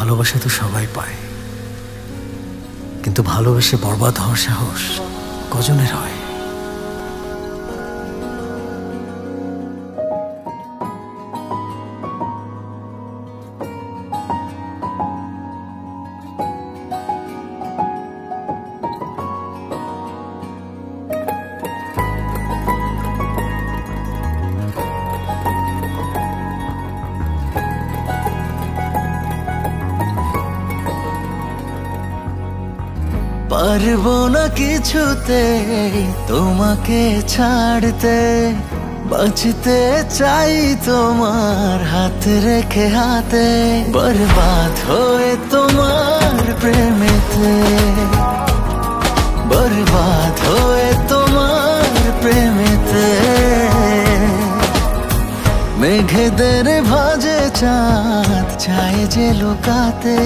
ভালোবাসা তো সবাই পায়, কিন্তু ভালোবেসে বরবাদ হওয়ার সাহস কজনের হয়? পারবো না কিছুতে তোমাকে ছাড়তে, বাঁচতে চাই তোমার হাত রেখে হাতে, বরবাদ হয়ে তোমার প্রেমেতে, বরবাদ হয়ে তোমার প্রেমেতে। মেঘেদের ভাজে চাঁদ চায় যে লুকাতে,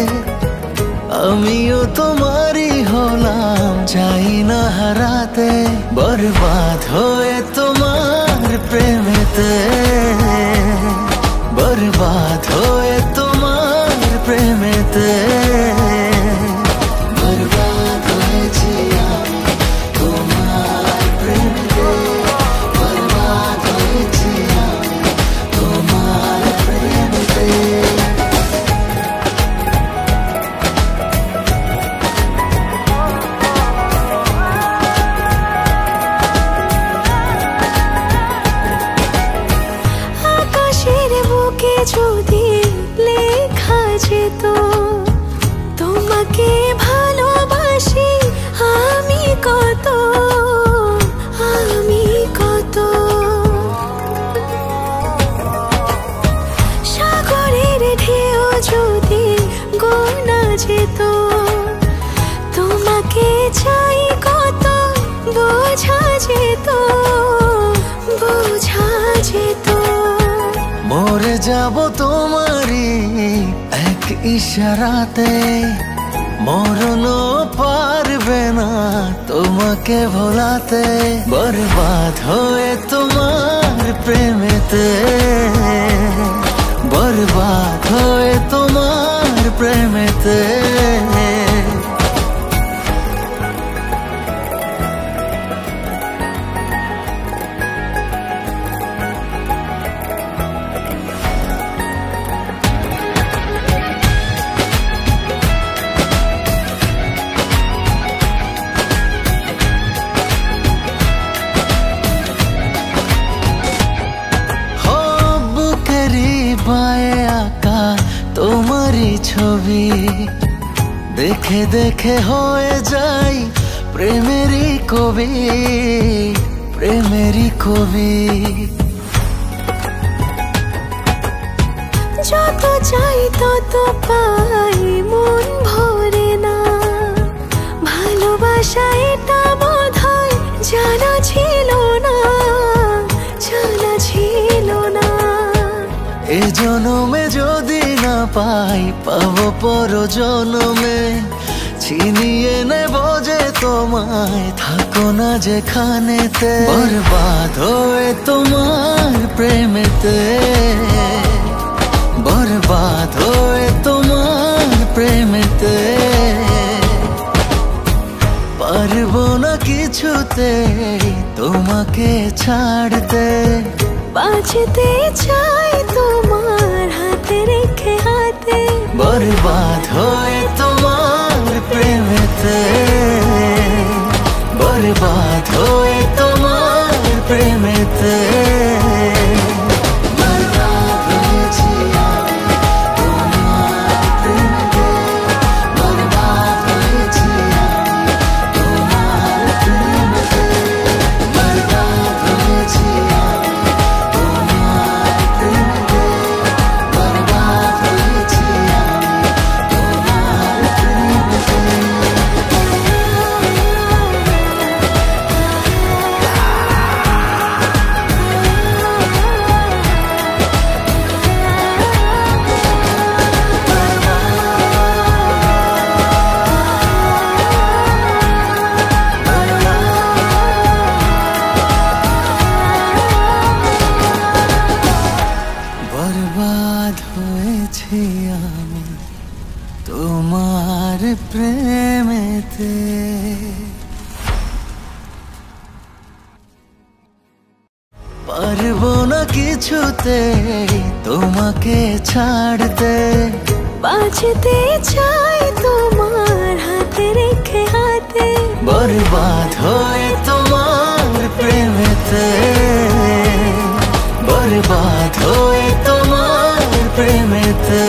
আমিও তোমারই হলাম চাই না হারাতে, বরবাদ হয়ে তোমার প্রেমেতে, বরবাদ হয়ে তোমার প্রেমেতে। বরবাদ হয়েছি আমি তোমার প্রেমেতে, বরবাদ হয়েছি আমি তোমার প্রেমেতে। যদি লেখা যেত তোমাকে ভালোবাসি আমি কত, আমি কত। সাগরের ঢেউ যদি গোনা যেত তোমাকে চাই কত, বোঝা যেত, বোঝা যেত। মরে যাব তোমারই এক ইশারাতে, মরণ পারবে না তোমাকে ভোলাতে, বরবাদ হয়ে তোমার প্রেমেতে, বরবাদ হয়ে তোমার প্রেমেতে। বায়ে আঁকা তোমারই ছবি দেখে দেখে হয়ে যাই প্রেমেরই কবি, প্রেমেরই কবি। যত চাই তত পাই মন ভরে না, ভালোবাসা এটা বোধহয় জানা ছিল না, জানা ছিল না। এ জনমে যদি না পাই পাবো পর জনমে, ছিনিয়ে নেব যে তোমায় থাকো না যেখানেতে, বরবাদ হয়ে তোমার প্রেমেতে, বরবাদ হয়ে তোমার প্রেমেতে। পারবো না কিছুতে তোমাকে ছাড়তে, বাঁচতে চাই তোমার হাতে রেখে হাতে, বরবাদ হয়ে তোমার প্রেমেতে, বরবাদ হয়ে তোমার প্রেমেতে। বরবাদ হয়েছি আমি। প্রেমেতে। পারবো না কিছুতে তোমাকে ছাড়তে, বাঁচতে চাই তোমার হাতে রেখে হাতে, বরবাদ হয়ে তোমার প্রেমেতে, বরবাদ হয়ে তোমার প্রেমেতে।